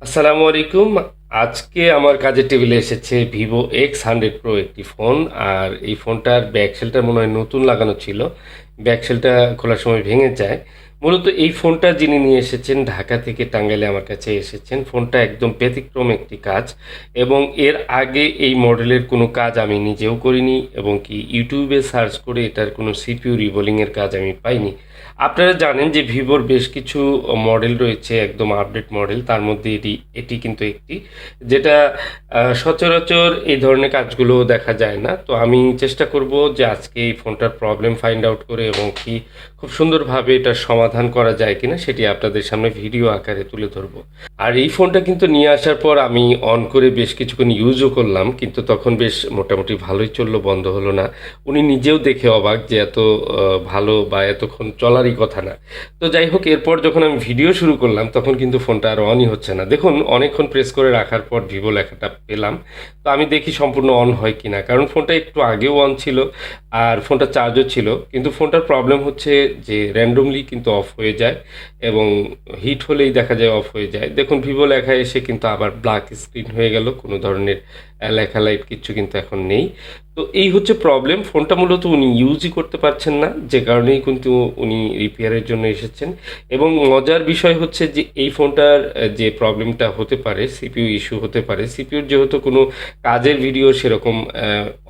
আসসালামু আলাইকুম। আজকে আমার কাজের টেবিলে এসেছে ভিভো X100 প্রো একটি ফোন। আর এই ফোনটার ব্যাকসেলটা মনে হয় নতুন লাগানো ছিল, ব্যাকসেলটা খোলার সময় ভেঙে যায়। মূলত এই ফোনটা যিনি নিয়ে এসেছেন ঢাকা থেকে টাঙ্গাইলে আমার কাছে এসেছেন। ফোনটা একদম ব্যতিক্রম একটি কাজ, এবং এর আগে এই মডেলের কোনো কাজ আমি নিজেও করিনি, এবং কি ইউটিউবে সার্চ করে এটার কোনো সিপিইউ রিবোলিংয়ের কাজ আমি পাইনি। আপনারা জানেন যে ভিভোর বেশ কিছু মডেল রয়েছে একদম আপডেট মডেল, তার মধ্যে এটি এটি কিন্তু একটি, যেটা সচরাচর এই ধরনের কাজগুলো দেখা যায় না। তো আমি চেষ্টা করব যে আজকে এই ফোনটার প্রবলেম ফাইন্ড আউট করে এবং কি খুব সুন্দরভাবে এটার সমাধান করা যায় কিনা সেটি আপনাদের সামনে ভিডিও আকারে তুলে ধরবো। আর এই ফোনটা কিন্তু নিয়ে আসার পর আমি অন করে বেশ কিছুক্ষণ ইউজও করলাম, কিন্তু তখন বেশ মোটামুটি ভালোই চললো, বন্ধ হলো না। উনি নিজেও দেখে অবাক যে এত ভালো বা এতক্ষণ চলারই কথা না। তো যাই হোক, এরপর যখন আমি ভিডিও শুরু করলাম তখন কিন্তু ফোনটা আর অনই হচ্ছে না। দেখুন, অনেকক্ষণ প্রেস করে রাখার পর ভিভো লেখাটা পেলাম। তো আমি দেখি সম্পূর্ণ অন হয় কিনা, কারণ ফোনটা একটু আগেও অন ছিল আর ফোনটা চার্জও ছিল। কিন্তু ফোনটার প্রবলেম হচ্ছে যে র্যান্ডমলি কিন্তু অফ হয়ে যায়, এবং হিট হলেই দেখা যায় অফ হয়ে যায়। দেখুন, ভিভো লেখা এসে কিন্তু আবার ব্ল্যাক স্ক্রিন হয়ে গেল, কোনো ধরনের লেখা লাইট কিচ্ছু কিন্তু এখন নেই। তো এই হচ্ছে প্রবলেম। ফোনটা মূলত উনি ইউজই করতে পারছেন না, যে কারণেই কিন্তু উনি রিপেয়ারের জন্য এসেছেন। এবং মজার বিষয় হচ্ছে যে এই ফোনটার যে প্রবলেমটা হতে পারে, সিপিইউ ইস্যু হতে পারে। সিপিইউর যেহেতু কোনো কাজের ভিডিও সেরকম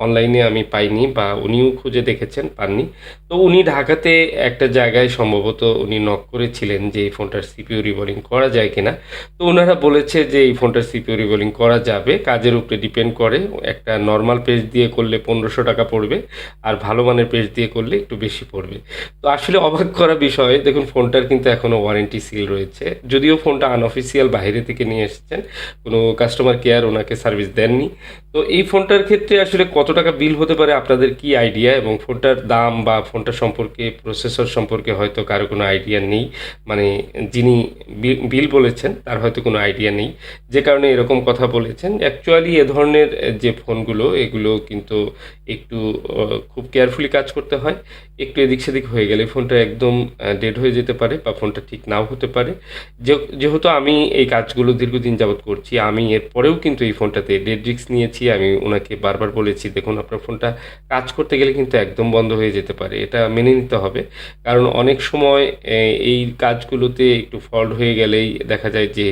অনলাইনে আমি পাইনি, বা উনিও খুঁজে দেখেছেন, পাননি। তো উনি ঢাকাতে একটা জায়গায় সম্ভবত উনি নক করেছিলেন যে এই ফোনটার সিপিইউ রিবোলিং করা যায় কিনা। তো ওনারা বলেছে যে এই ফোনটার সিপিইউ রিবোলিং করা যাবে, কাজের উপরে ডিপেন্ড করে। একটা নর্মাল পেজ দিয়ে করলে 1500 টাকা পড়বে, আর ভালো মানের পেজ দিয়ে করলে একটু বেশি পড়বে। তো আসলে অবাক করা বিষয়, দেখুন ফোনটার কিন্তু এখনও ওয়ারেন্টি সিল রয়েছে, যদিও ফোনটা আনঅফিসিয়াল বাইরে থেকে নিয়ে এসেছেন, কোনো কাস্টমার কেয়ার ওনাকে সার্ভিস দেননি। তো এই ফোনটার ক্ষেত্রে আসলে কত টাকা বিল হতে পারে, আপনাদের কি আইডিয়া? এবং ফোনটার দাম বা ফোনটা সম্পর্কে, প্রসেসর সম্পর্কে হয়তো কারো কোনো আইডিয়া নেই। মানে যিনি বিল বলেছেন তার হয়তো কোনো আইডিয়া নেই, যে কারণে এরকম কথা বলেছেন। অ্যাকচুয়ালি এ ধরনের যে ফোনগুলো, এগুলো কিন্তু একটু খুব কেয়ারফুলি কাজ করতে হয়। একটু এদিক সেদিক হয়ে গেলে ফোনটা একদম ডেড হয়ে যেতে পারে, বা ফোনটা ঠিক নাও হতে পারে। যেহেতু আমি এই কাজগুলো দীর্ঘদিন যাবৎ করছি, আমি এরপরেও কিন্তু এই ফোনটাতে ডেড রিস্ক নিয়েছি। আমি ওনাকে বারবার বলেছি, দেখুন আপনার ফোনটা কাজ করতে গেলে কিন্তু একদম বন্ধ হয়ে যেতে পারে, এটা মেনে নিতে হবে। কারণ অনেক সময় এই কাজগুলোতে একটু ফল্ট হয়ে গেলেই দেখা যায় যে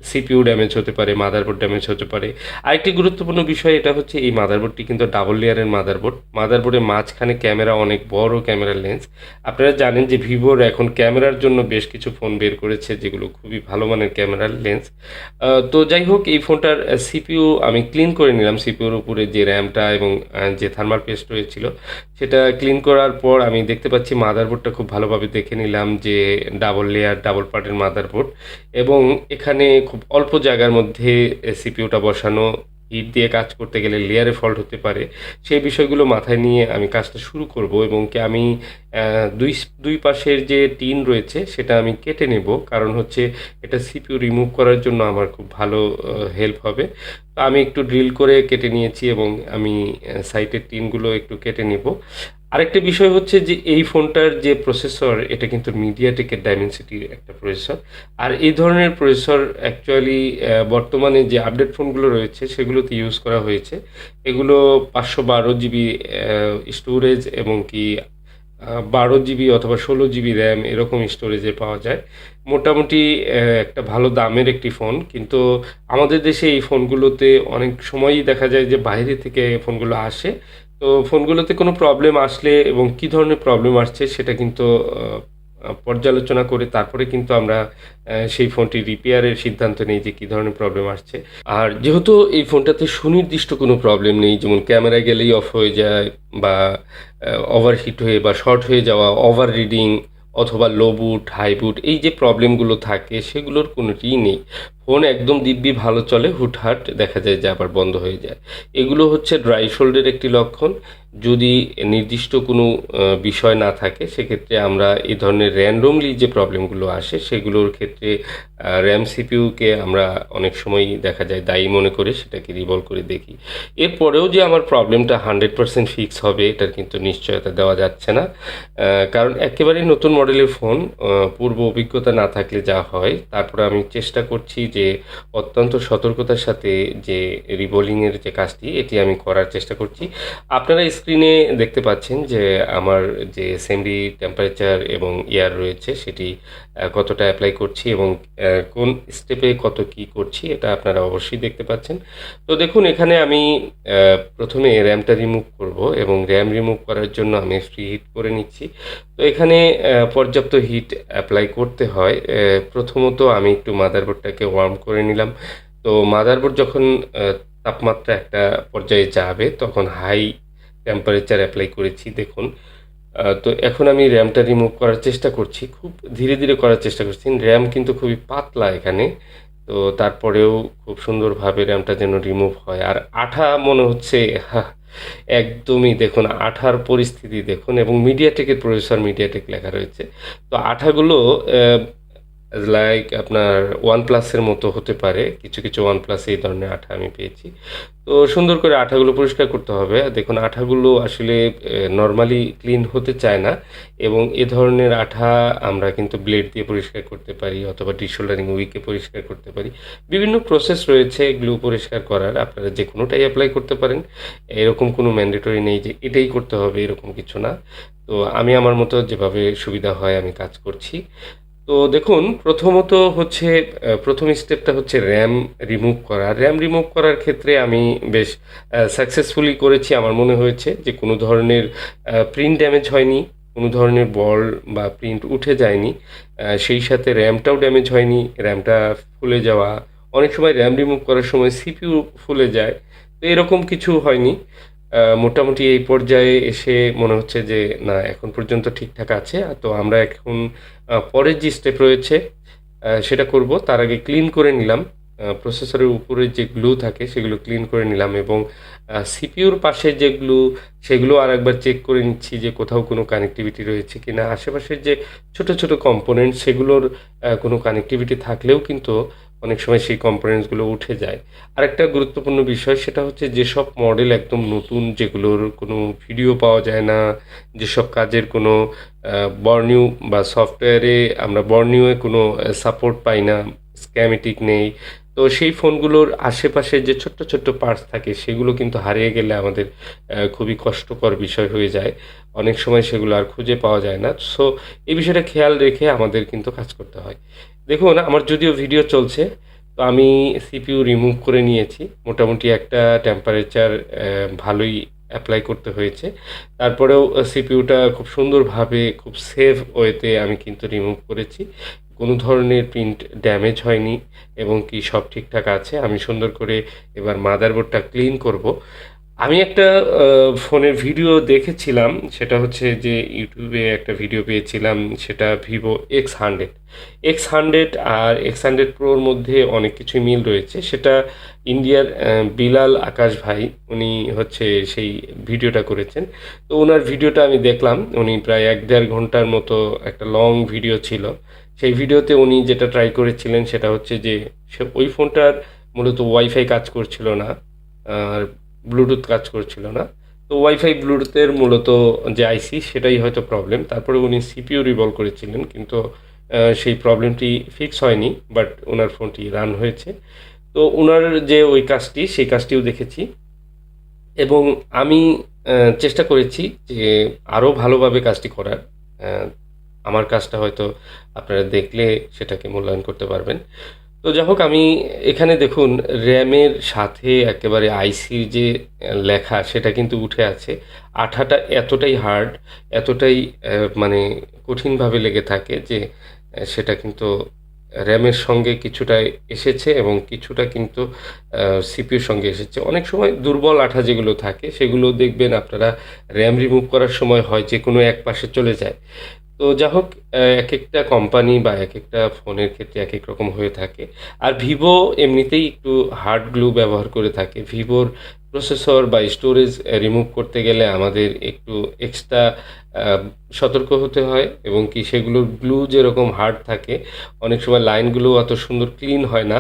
সিপিইউ ড্যামেজ হতে পারে, মাদারবোর্ড ড্যামেজ হতে পারে। আরেকটি গুরুত্বপূর্ণ বিষয় এটা হচ্ছে, এই মাদারবোর্ডটি কিন্তু ডাবল লেয়ারের মাদারবোর্ড। মাদারবোর্ডের মাঝখানে ক্যামেরা, অনেক বড় ক্যামেরার লেন্স। আপনারা জানেন যে ভিভোর এখন ক্যামেরার জন্য বেশ কিছু ফোন বের করেছে যেগুলো খুবই ভালো মানের ক্যামেরার লেন্স। তো যাই হোক, এই ফোনটার সিপিইউ আমি ক্লিন করে নিলাম। সিপিইউর উপরে যে র্যামটা এবং যে থার্মাল পেস্ট রয়েছিল সেটা ক্লিন করার পর আমি দেখতে পাচ্ছি মাদারবোর্ডটা খুব ভালোভাবে দেখে নিলাম যে ডাবল লেয়ার, ডাবল পার্টের মাদারবোর্ড, এবং এখানে খুব অল্প জায়গার মধ্যে সিপিইউটা বসানো। হিট দিয়ে কাজ করতে গেলে লেয়ারে ফল্ট হতে পারে। সেই বিষয়গুলো মাথায় নিয়ে আমি কাজটা শুরু করব, এবং কি আমি দুই দুই পাশের যে টিন রয়েছে সেটা আমি কেটে নেব, কারণ হচ্ছে এটা সিপিইউ রিমুভ করার জন্য আমার খুব ভালো হেল্প হবে। তো আমি একটু ড্রিল করে কেটে নিয়েছি, এবং আমি সাইটের টিনগুলো একটু কেটে নেব। আরেকটা বিষয় হচ্ছে যে এই ফোনটার যে প্রসেসর, এটা কিন্তু মিডিয়াটেকের ডাইমেনসিটির একটা প্রসেসর। আর এই ধরনের প্রসেসর অ্যাকচুয়ালি বর্তমানে যে আপডেট ফোনগুলো রয়েছে সেগুলোতে ইউজ করা হয়েছে। এগুলো 512 জিবি স্টোরেজ, এবং কি 12 জিবি অথবা 16 জিবি র্যাম, এরকম স্টোরেজে পাওয়া যায়। মোটামুটি একটা ভালো দামের একটি ফোন। কিন্তু আমাদের দেশে এই ফোনগুলোতে অনেক সময়ই দেখা যায় যে বাইরে থেকে ফোনগুলো আসে। তো ফোনগুলোতে কোনো প্রবলেম আসলে এবং কী ধরনের প্রবলেম আসছে সেটা কিন্তু পর্যালোচনা করে তারপরে কিন্তু আমরা সেই ফোনটি রিপেয়ারের সিদ্ধান্ত নেই যে কী ধরনের প্রবলেম আসছে। আর যেহেতু এই ফোনটাতে সুনির্দিষ্ট কোনো প্রবলেম নেই, যেমন ক্যামেরা গেলেই অফ হয়ে যায়, বা ওভারহিট হয়ে বা শর্ট হয়ে যাওয়া, ওভার রিডিং, অথবা লো বুট, হাই বুট, এই যে প্রবলেমগুলো থাকে সেগুলোর কোনোটিই নেই। ফোন একদম দিব্যি ভালো চলে, হুটহাট দেখা যায় যে আবার বন্ধ হয়ে যায়। এগুলো হচ্ছে ড্রাই শোল্ডের একটি লক্ষণ। যদি নির্দিষ্ট কোনো বিষয় না থাকে সেক্ষেত্রে আমরা এই ধরনের র্যান্ডমলি যে প্রবলেমগুলো আসে সেগুলোর ক্ষেত্রে র্যাম সিপিইউকে আমরা অনেক সময়ই দেখা যায় দায়ী মনে করে সেটাকে রিভলভ করে দেখি। এরপরেও যে আমার প্রবলেমটা 100% ফিক্স হবে এটার কিন্তু নিশ্চয়তা দেওয়া যাচ্ছে না। কারণ একেবারেই নতুন মডেলের ফোন, পূর্ব অভিজ্ঞতা না থাকলে যা হয়। তারপরে আমি চেষ্টা করছি যে যে অত্যন্ত সতর্কতার সাথে যে রিবোলিংয়ের যে কাজটি এটি আমি করার চেষ্টা করছি। আপনারা স্ক্রিনে দেখতে পাচ্ছেন যে আমার যে সেমরি টেম্পারেচার এবং এয়ার রয়েছে সেটি কতটা অ্যাপ্লাই করছি এবং কোন স্টেপে কত কি করছি এটা আপনারা অবশ্যই দেখতে পাচ্ছেন। তো দেখুন এখানে আমি প্রথমে র্যামটা রিমুভ করব এবং র্যাম রিমুভ করার জন্য আমি ফ্রি হিট করে নিচ্ছি। তো এখানে পর্যাপ্ত হিট অ্যাপ্লাই করতে হয়। প্রথমত আমি একটু মাদারবোর্ডটাকে ওয়ার্ম করে নিলাম। তো মাদারবোর্ড যখন তাপমাত্রা একটা পর্যায়ে যাবে তখন হাই টেম্পারেচার অ্যাপ্লাই করেছি দেখুন। তো এখন আমি র্যামটা রিমুভ করার চেষ্টা করছি, খুব ধীরে ধীরে করার চেষ্টা করছি। র্যাম কিন্তু খুবই পাতলা এখানে, তো তারপরেও খুব সুন্দরভাবে র্যামটা যেন রিমুভ হয়। আর আঠা মনে হচ্ছে, একদমই দেখুন আঠার পরিস্থিতি দেখুন, এবং মিডিয়াটেকের প্রসেসর মিডিয়াটেক লেখা রয়েছে। তো আঠাগুলো লাইক আপনার ওয়ান প্লাসের মতো হতে পারে, কিছু কিছু ওয়ান প্লাসে এই ধরনের আঠা আমি পেয়েছি। তো সুন্দর করে আঠাগুলো পরিষ্কার করতে হবে। দেখুন আঠাগুলো আসলে নর্মালি ক্লিন হতে চায় না, এবং এ ধরনের আঠা আমরা কিন্তু ব্লেড দিয়ে পরিষ্কার করতে পারি অথবা ডিশোল্ডারিং উইকে পরিষ্কার করতে পারি। বিভিন্ন প্রসেস রয়েছে গ্লু পরিষ্কার করার, আপনারা যে কোনোটাই অ্যাপ্লাই করতে পারেন। এরকম কোনো ম্যান্ডেটরি নেই যে এটাই করতে হবে, এরকম কিছু না। তো আমি আমার মতো যেভাবে সুবিধা হয় আমি কাজ করছি। তো দেখুন প্রথমত হচ্ছে প্রথম স্টেপটা হচ্ছে র্যাম রিমুভ করা। র্যাম রিমুভ করার ক্ষেত্রে আমি বেশ সাকসেসফুলি করেছি। আমার মনে হয়েছে যে কোনো ধরনের প্রিন্ট ড্যামেজ হয়নি, কোনো ধরনের বল বা প্রিন্ট উঠে যায়নি, সেই সাথে র্যামটাও ড্যামেজ হয়নি, র্যামটা ফুলে যাওয়া, অনেক সময় র্যাম রিমুভ করার সময় সিপিইউ ফুলে যায়, তো এরকম কিছু হয়নি। মোটামুটি এই পর্যায়ে এসে মনে হচ্ছে যে না, এখন পর্যন্ত ঠিকঠাক আছে। তো আমরা এখন পরের যে স্টেপ রয়েছে সেটা করব। তার আগে ক্লিন করে নিলাম, প্রসেসরের উপরে যে গ্লু থাকে সেগুলো ক্লিন করে নিলাম, এবং সিপিইউর পাশে যে গ্লু সেগুলো আরেকবার চেক করে নিচ্ছি যে কোথাও কোনো কানেক্টিভিটি রয়েছে কিনা। আশেপাশের যে ছোট ছোট কম্পোনেন্ট সেগুলোর কোনো কানেক্টিভিটি থাকলেও কিন্তু অনেক সময় সেই কম্পোনেন্টসগুলো উঠে যায়। আরেকটা গুরুত্বপূর্ণ বিষয় সেটা হচ্ছে যেসব মডেল একদম নতুন, যেগুলোর কোনো ভিডিও পাওয়া যায় না, যেসব কাজের কোনো বর্নিউ বা সফটওয়্যারে আমরা বর্নিউয়ে কোনো সাপোর্ট পাই না, স্ক্যামেটিক নেই, তো সেই ফোনগুলোর আশেপাশে যে ছোট্ট ছোট্ট পার্টস থাকে সেগুলো কিন্তু হারিয়ে গেলে আমাদের খুবই কষ্টকর বিষয় হয়ে যায়। অনেক সময় সেগুলো আর খুঁজে পাওয়া যায় না। সো এই বিষয়টা খেয়াল রেখে আমাদের কিন্তু কাজ করতে হয়। দেখুন আমার যদিও ভিডিও চলছে, তো আমি সিপিইউ রিমুভ করে নিয়েছি। মোটামুটি একটা টেম্পারেচার ভালোই অ্যাপ্লাই করতে হয়েছে। তারপরেও সিপিইউটা খুব সুন্দরভাবে খুব সেফ ওয়েতে আমি কিন্তু রিমুভ করেছি। কোনো ধরনের প্রিন্ট ড্যামেজ হয়নি, এবং কি সব ঠিকঠাক আছে। আমি সুন্দর করে এবার মাদারবোর্ডটা ক্লিন করব। আমি একটা ফোনের ভিডিও দেখেছিলাম, সেটা হচ্ছে যে ইউটিউবে একটা ভিডিও পেয়েছিলাম, সেটা ভিভো X100। X100 আর X100 প্রোর মধ্যে অনেক কিছুই মিল রয়েছে। সেটা ইন্ডিয়ার বিলাল আকাশ ভাই, উনি হচ্ছে সেই ভিডিওটা করেছেন। তো ওনার ভিডিওটা আমি দেখলাম, উনি প্রায় 1-1.5 ঘন্টার মতো একটা লং ভিডিও ছিল। সেই ভিডিওতে উনি যেটা ট্রাই করেছিলেন সেটা হচ্ছে যে ওই ফোনটার মূলত ওয়াইফাই কাজ করছিল না, আর ব্লুটুথ কাজ করছিল না। তো ওয়াইফাই ব্লুটুথের মূলত যে আইসি সেটাই হয়তো প্রবলেম। তারপরে উনি সিপিইউ রিভলভ করেছিলেন, কিন্তু সেই প্রবলেমটি ফিক্স হয়নি, বাট ওনার ফোনটি রান হয়েছে। তো ওনার যে ওই কাজটি সেই কাজটিও দেখেছি, এবং আমি চেষ্টা করেছি যে আরও ভালোভাবে কাজটি করার। আহ, আমার কাজটা হয়তো আপনারা দেখলে সেটাকে মূল্যায়ন করতে পারবেন। তো যাই হোক, আমি এখানে দেখুন র্যামের সাথে একেবারে আইসির যে লেখা সেটা কিন্তু উঠে আছে। আঠাটা এতটাই হার্ড, এতটাই মানে কঠিনভাবে লেগে থাকে যে সেটা কিন্তু র্যামের সঙ্গে কিছুটা এসেছে এবং কিছুটা কিন্তু সিপিইউর সঙ্গে এসেছে। অনেক সময় দুর্বল আঠা যেগুলো থাকে সেগুলো দেখবেন আপনারা র্যাম রিমুভ করার সময় হয় যে কোনো এক পাশে চলে যায়। তো যা হোক, একেকটা কোম্পানি বা একেকটা ফোনের ক্ষেত্রে একেক রকম হয়ে থাকে। আর ভিভো এমনিতেই একটু হার্ড গ্লু ব্যবহার করে থাকে। ভিভোর প্রসেসর বা স্টোরেজ রিমুভ করতে গেলে আমাদের একটু এক্সট্রা সতর্ক হতে হয়, এবং কি সেগুলোর গ্লু যেরকম হার্ড থাকে, অনেক সময় লাইনগুলো অত সুন্দর ক্লিন হয় না,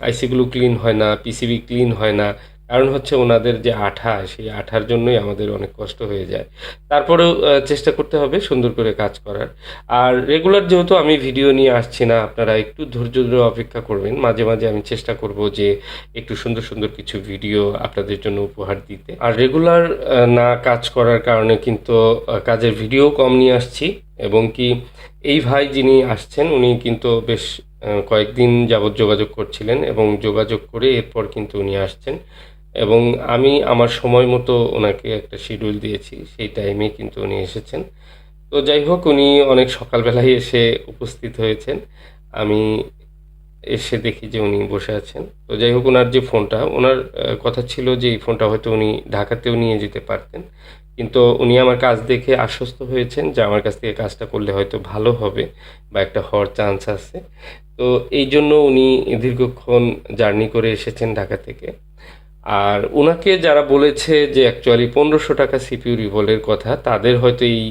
আইসিগুলো ক্লিন হয় না, পিসিবি ক্লিন হয় না। কারণ হচ্ছে ওনাদের যে আঠা, সেই আঠার জন্যই আমাদের অনেক কষ্ট হয়ে যায়। তারপরেও চেষ্টা করতে হবে সুন্দর করে কাজ করার। আর রেগুলার যেহেতু আমি ভিডিও নিয়ে আসছি না, আপনারা একটু ধৈর্য ধরে অপেক্ষা করবেন। মাঝে, মাঝে আমি চেষ্টা করব যে একটু সুন্দর, সুন্দর কিছু ভিডিও আপনাদের জন্য উপহার দিতে। আর রেগুলার না কাজ করার কারণে কিন্তু কাজের ভিডিও কম নিয়ে আসছি, এবং কি এই ভাই যিনি আসছেন উনি কিন্তু বেশ কয়েকদিন যাবৎ যোগাযোগ করছিলেন, এবং যোগাযোগ করে এরপর কিন্তু উনি আসছেন, এবং আমি আমার সময় মতো ওনাকে একটা শিডিউল দিয়েছি, সেই টাইমে কিন্তু উনি এসেছেন। তো যাই হোক, উনি অনেক সকালবেলায় এসে উপস্থিত হয়েছেন। আমি এসে দেখি যে উনি বসে আছেন। তো যাই হোক, ওনার যে ফোনটা, ওনার কথা ছিল যে এই ফোনটা হয়তো উনি ঢাকাতেও নিয়ে যেতে পারতেন। কিন্তু উনি আমার কাজ দেখে আশ্বস্ত হয়েছেন যে আমার কাছ থেকে কাজটা করলে হয়তো ভালো হবে বা একটা হওয়ার চান্স আছে। তো এই জন্য উনি দীর্ঘক্ষণ জার্নি করে এসেছেন ঢাকা থেকে। আর উনাকে যারা বলেছে যে অ্যাকচুয়ালি 1500 টাকা সিপিইউ রিভলের কথা, তাদের হয়তো এই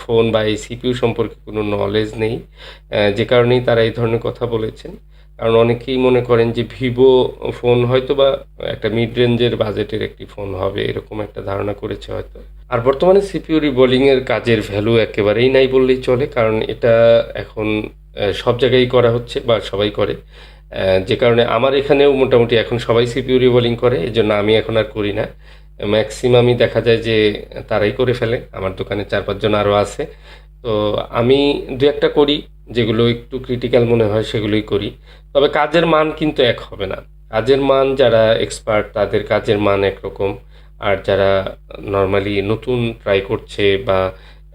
ফোন বা এই সিপিইউ সম্পর্কে কোনো নলেজ নেই, যে কারণেই তারা এই ধরনের কথা বলেছেন। কারণ অনেকেই মনে করেন যে ভিভো ফোন হয়তো বা একটা মিড রেঞ্জের বাজেটের একটি ফোন হবে, এরকম একটা ধারণা করেছে হয়তো। আর বর্তমানে সিপিইউ রিবোলিংয়ের কাজের ভ্যালু একেবারেই নাই বললেই চলে, কারণ এটা এখন সব জায়গায়ই করা হচ্ছে বা সবাই করে। যে কারণে আমার এখানেও মোটামুটি এখন সবাই সিপিইউ রিবোলিং করে, এই জন্য আমি এখন আর করি না। ম্যাক্সিমামই দেখা যায় যে তারাই করে ফেলে, আমার দোকানে 4-5 জন আরও আছে। তো আমি দু একটা করি, যেগুলো একটু ক্রিটিক্যাল মনে হয় সেগুলোই করি। তবে কাজের মান কিন্তু এক হবে না। কাজের মান, যারা এক্সপার্ট তাদের কাজের মান একরকম, আর যারা নর্মালি নতুন ট্রাই করছে বা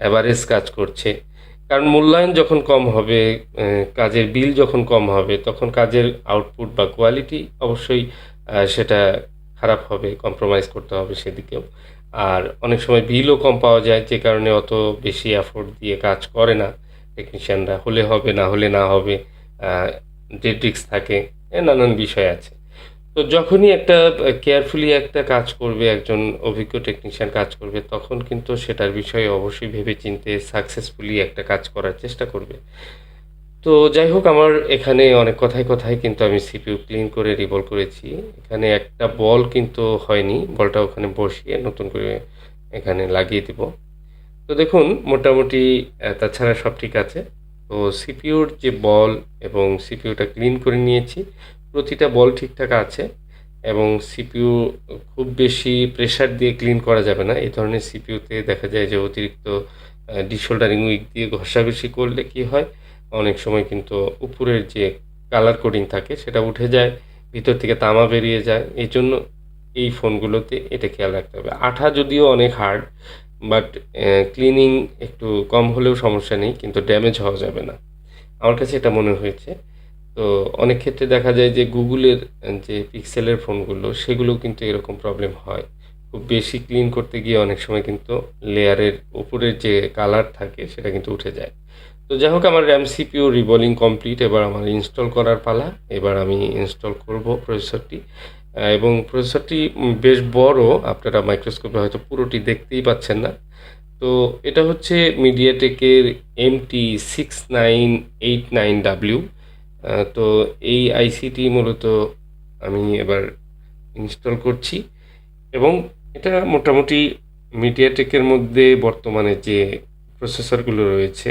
অ্যাভারেজ কাজ করছে, কারণ মূল্যায়ন যখন কম হবে, কাজের বিল যখন কম হবে, তখন কাজের আউটপুট বা কোয়ালিটি অবশ্যই সেটা খারাপ হবে, কম্প্রোমাইজ করতে হবে সেদিকেও। আর অনেক সময় বিলও কম পাওয়া যায়, যে কারণে অত বেশি এফোর্ট দিয়ে কাজ করে না টেকনিশিয়ানরা। হলে হবে, না হলে না হবে, ডেট রিস্ক থাকে, নানান বিষয় আছে। তো যখনই একটা কেয়ারফুলি একটা কাজ করবে, একজন অভিজ্ঞ টেকনিশিয়ান কাজ করবে, তখন কিন্তু সেটার বিষয়ে অবশ্যই ভেবেচিন্তে সাকসেসফুলি একটা কাজ করার চেষ্টা করবে। তো যাই হোক, আমার এখানে অনেক কথায় কথায় কিন্তু আমি সিপিইউ ক্লিন করে রিভলভ করেছি। এখানে একটা বল কিন্তু হয়নি, বলটা ওখানে বসিয়ে নতুন করে এখানে লাগিয়ে দিব। তো দেখুন, মোটামুটি তাছাড়া সব ঠিক আছে। তো সিপিইউর যে বল এবং সিপিইউটা ক্লিন করে নিয়েছি, প্রতিটা বল ঠিকঠাক আছে, এবং সিপিইউ খুব বেশি প্রেসার দিয়ে ক্লিন করা যাবে না। এই ধরনের সিপিইউতে দেখা যায় যে অতিরিক্ত ডিসোল্ডারিং উইক দিয়ে ঘষাঘষি করলে কি হয়, অনেক সময় কিন্তু উপরের যে কালার কোডিং থাকে সেটা উঠে যায়, ভিতর থেকে তামা বেরিয়ে যায়। এই জন্য এই ফোনগুলোতে এটা খেয়াল রাখতে হবে। আঠা যদিও অনেক হার্ড, বাট ক্লিনিং একটু কম হলেও সমস্যা নেই, কিন্তু ড্যামেজ হওয়া যাবে না। আমার কাছে এটা মনে হয়েছে। তো অনেক ক্ষেত্রে দেখা যায় যে গুগলের যে পিক্সেলের ফোনগুলো, সেগুলো কিন্তু এরকম প্রবলেম হয়। খুব বেশি ক্লিন করতে গিয়ে অনেক সময় কিন্তু লেয়ারের উপরের যে কালার থাকে সেটা কিন্তু উঠে যায়। তো যাই হোক, আমার র্যাম সিপিইউ রিবোলিং কমপ্লিট। এবার আমার ইনস্টল করার পালা। এবার আমি ইনস্টল করব প্রসেসরটি, এবং প্রসেসরটি বেশ বড়, আপনারা মাইক্রোস্কোপে হয়তো পুরোটি দেখতেই পাচ্ছেন না। তো এটা হচ্ছে মিডিয়াটেকের MT6989W। তো এই আইসিটি মূলত আমি এবার ইনস্টল করছি, এবং এটা মোটামুটি মিডিয়াটেকের মধ্যে বর্তমানে যে প্রসেসরগুলো রয়েছে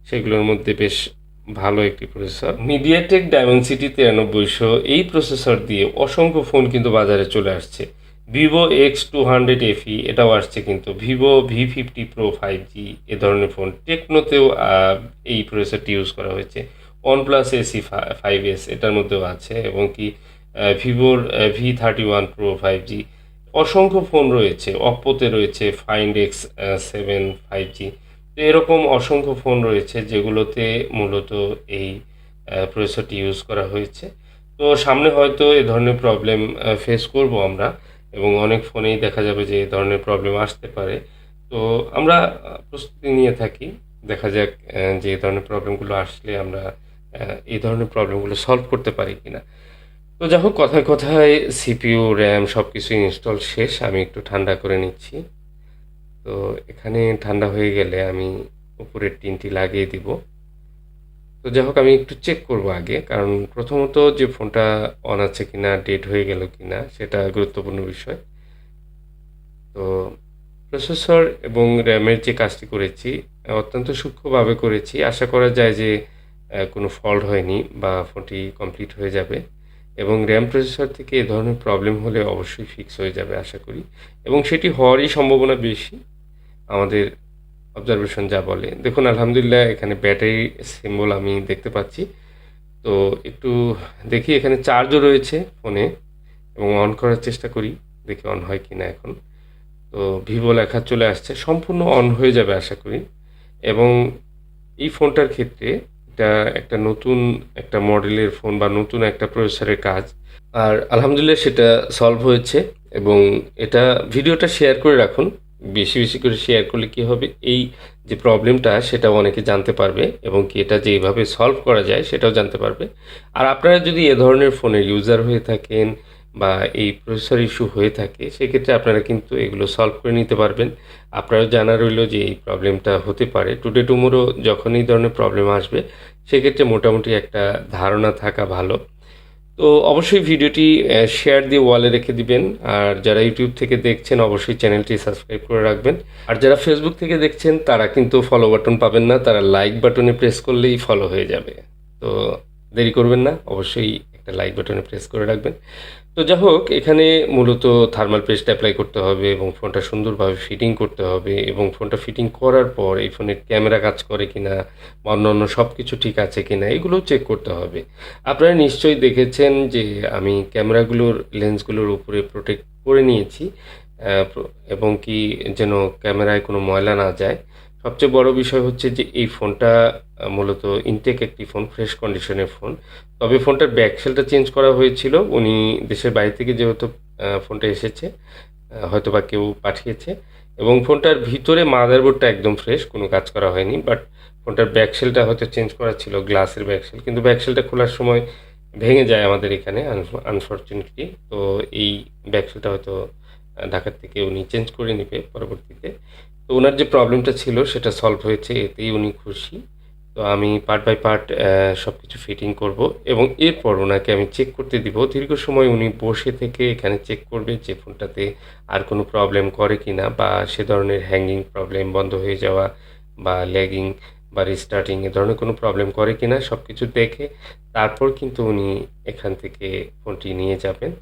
সেগুলোর মধ্যে বেশ ভালো একটি প্রসেসর। মিডিয়াটেক ডায়মেনসিটি 9300, এই প্রসেসর দিয়ে অসংখ্য ফোন কিন্তু বাজারে চলে আসছে। ভিভো X200 FE এটাও আসছে, কিন্তু ভিভো V50 Pro 5G এ ধরনের ফোন, টেকনোতেও এই প্রসেসরটি ইউজ করা হয়েছে। OnePlus AC5s এটার মধ্যেও আছে, এবং কি ভিভোর V31 Pro 5G, অসংখ্য ফোন রয়েছে। অপ্পোতে রয়েছে ফাইন্ড X7 5G। তো এরকম অসংখ্য ফোন রয়েছে যেগুলোতে মূলত এই প্রসেসরটি ইউজ করা হয়েছে। তো সামনে হয়তো এ ধরনের প্রবলেম ফেস করব আমরা, এবং অনেক ফোনেই দেখা যাবে যে এ ধরনের প্রবলেম আসতে পারে। তো আমরা প্রস্তুতি নিয়ে থাকি, দেখা যাক যে এ ধরনের প্রবলেমগুলো আসলে আমরা এই ধরনের প্রবলেমগুলো সলভ করতে পারি কিনা। তো যাই হোক, কথায় কথায় সিপিইউ, র্যাম সব কিছু ইনস্টল শেষ। আমি একটু ঠান্ডা করে নিচ্ছি। তো এখানে ঠান্ডা হয়ে গেলে আমি উপরের টিনটি লাগিয়ে দিব। তো যাই হোক আমি একটু চেক করব আগে, কারণ প্রথমত যে ফোনটা অন আছে কিনা, ডেড হয়ে গেল কিনা সেটা গুরুত্বপূর্ণ বিষয়। তো প্রসেসর এবং র্যামের যে কাজটি করেছি অত্যন্ত সূক্ষ্মভাবে করেছি। আশা করা যায় যে কোনো ফল্ট হয়নি বা ফোনটি কমপ্লিট হয়ে যাবে, এবং র্যাম প্রসেসর থেকে এ ধরনের প্রবলেম হলে অবশ্যই ফিক্স হয়ে যাবে আশা করি, এবং সেটি হওয়ারই সম্ভাবনা বেশি আমাদের অবজারভেশন যা বলে। দেখুন আলহামদুলিল্লাহ এখানে ব্যাটারি সিম্বল আমি দেখতে পাচ্ছি। তো একটু দেখি, এখানে চার্জও রয়েছে ফোনে, এবং অন করার চেষ্টা করি, দেখি অন হয় কিনা এখন। তো ভিভো লেখা চলে আসছে, সম্পূর্ণ অন হয়ে যাবে আশা করি। এবং এই ফোনটার ক্ষেত্রে এটা একটা নতুন একটা মডেলের ফোন বা নতুন একটা প্রসেসরের কাজ, আর আলহামদুলিল্লাহ সেটা সলভ হয়েছে। এবং এটা ভিডিওটা শেয়ার করে রাখুন, বেশি বেশি করে শেয়ার করলে কি হবে, এই যে প্রবলেমটা সেটা অনেকে জানতে পারবে, এবং কি এটা যে এইভাবে সলভ করা যায় সেটাও জানতে পারবে। আর আপনারা যদি এ ধরনের ফোনের ইউজার হয়ে থাকেন বা এই প্রসেসর ইস্যু হয়ে থাকে, সেক্ষেত্রে আপনারা কিন্তু এগুলো সলভ করে নিতে পারবেন। আপনারও জানা রইলো যে এই প্রবলেমটা হতে পারে, টুডে টুমোরো যখন এই ধরনের প্রবলেম আসবে সেক্ষেত্রে মোটামুটি একটা ধারণা থাকা ভালো। তো অবশ্যই ভিডিওটি শেয়ার দিয়ে ওয়ালে রেখে দিবেন, আর যারা ইউটিউব থেকে দেখছেন অবশ্যই চ্যানেলটি সাবস্ক্রাইব করে রাখবেন। আর যারা ফেসবুক থেকে দেখছেন তারা কিন্তু ফলো বাটন পাবেন না, তারা লাইক বাটনে প্রেস করলেই ফলো হয়ে যাবে। তো দেরি করবেন না, অবশ্যই একটা লাইক বাটনে প্রেস করে রাখবেন। তো যাই হোক, এখানে মূলত থার্মাল পেস্ট অ্যাপ্লাই করতে হবে এবং ফোনটা সুন্দরভাবে ফিটিং করতে হবে, এবং ফোনটা ফিটিং করার পর এই ফোনের ক্যামেরা কাজ করে কিনা বা অন্যান্য সব কিছু ঠিক আছে কিনা এগুলোও চেক করতে হবে। আপনারা নিশ্চয়ই দেখেছেন যে আমি ক্যামেরাগুলোর লেন্সগুলোর উপরে প্রোটেক্ট করে নিয়েছি, এবং কি যেন ক্যামেরায় কোনো ময়লা না যায়। সবচেয়ে বড় বিষয় হচ্ছে যে এই ফোনটা মূলত ইনটেক একটি ফোন, ফ্রেশ কন্ডিশনের ফোন। তবে ফোনটার ব্যাক সেলটা চেঞ্জ করা হয়েছিল, উনি দেশের বাইরে থেকে যেহেতু ফোনটা এসেছে, হয়তোবা কেউ পাঠিয়েছে, এবং ফোনটার ভিতরে মাদারবোর্ডটা একদম ফ্রেশ, কোনো কাজ করা হয়নি। বাট ফোনটার ব্যাক সেলটা হয়তো চেঞ্জ করা ছিল, গ্লাসের ব্যাক সেল, কিন্তু ব্যাক সেলটা খোলার সময় ভেঙে যায় আমাদের এখানে আনফরচুনেটলি। তো এই ব্যাক সেলটা হয়তো ঢাকার থেকে উনি চেঞ্জ করে নেবে পরবর্তীতে। তো ওনার যে প্রবলেমটা ছিল সেটা সলভ হয়েছে, এতেই উনি খুশি। তো আমি পার্ট বাই পার্ট সব কিছু ফিটিং করব, এবং এরপর ওনাকে আমি চেক করতে দিব। দীর্ঘ সময় উনি বসে থেকে এখানে চেক করবে যে ফোনটাতে আর কোনো প্রবলেম করে কিনা, বা সে ধরনের হ্যাঙ্গিং প্রবলেম, বন্ধ হয়ে যাওয়া বা ল্যাগিং বা রিস্টার্টিং এ ধরনের কোনো প্রবলেম করে কিনা সব কিছু দেখে তারপর কিন্তু উনি এখান থেকে ফোনটি নিয়ে যাবেন।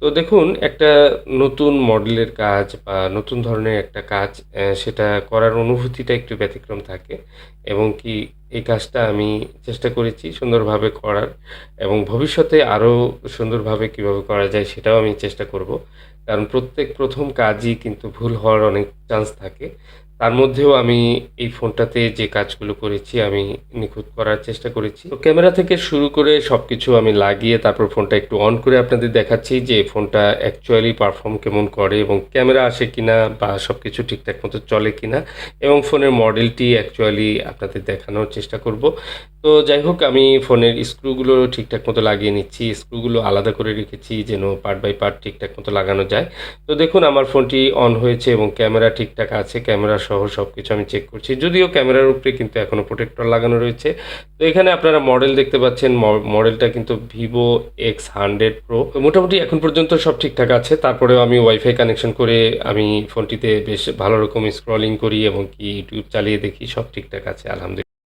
তো দেখুন, একটা নতুন মডেলের কাজ বা নতুন ধরনের একটা কাজ, সেটা করার অনুভূতিটা একটু ব্যতিক্রম থাকে, এবং কি এই কাজটা আমি চেষ্টা করেছি সুন্দরভাবে করার, এবং ভবিষ্যতে আরও সুন্দরভাবে কিভাবে করা যায় সেটাও আমি চেষ্টা করব। কারণ প্রত্যেক প্রথম কাজই কিন্তু ভুল হওয়ার অনেক চান্স থাকে। তার মধ্যেও আমি এই ফোনটাতে যে কাজগুলো করেছি আমি নিখুঁত করার চেষ্টা করেছি। তো ক্যামেরা থেকে শুরু করে সবকিছু আমি লাগিয়ে তারপর ফোনটা একটু অন করে আপনাদের দেখাচ্ছি যে ফোনটা অ্যাকচুয়ালি পারফর্ম কেমন করে, এবং ক্যামেরা আসে কিনা বা সবকিছু ঠিকঠাক মতো চলে কিনা, এবং ফোনের মডেলটি অ্যাকচুয়ালি আপনাদের দেখানোর চেষ্টা করব। তো যাই হোক, আমি ফোনের স্ক্রুগুলো ঠিকঠাক মতো লাগিয়ে নিচ্ছি, স্ক্রুগুলো আলাদা করে রেখেছি যেন পার্ট বাই পার্ট ঠিকঠাক মতো লাগানো যায়। তো দেখুন আমার ফোনটি অন হয়েছে এবং ক্যামেরা ঠিকঠাক আছে, ক্যামেরা সহ সব কিছু আমি চেক করছি, যদিও ক্যামেরার উপরে কিন্তু এখনও প্রোটেক্টর লাগানো রয়েছে। তো এখানে আপনারা মডেল দেখতে পাচ্ছেন, মডেলটা কিন্তু ভিভো X100 Pro। তো মোটামুটি এখন পর্যন্ত সব ঠিকঠাক আছে। তারপরেও আমি ওয়াইফাই কানেকশন করে আমি ফোনটিতে বেশ ভালো রকম স্ক্রলিং করি, এবং কি ইউটিউব চালিয়ে দেখি, সব ঠিকঠাক আছে আলহামদুলিল্লাহ।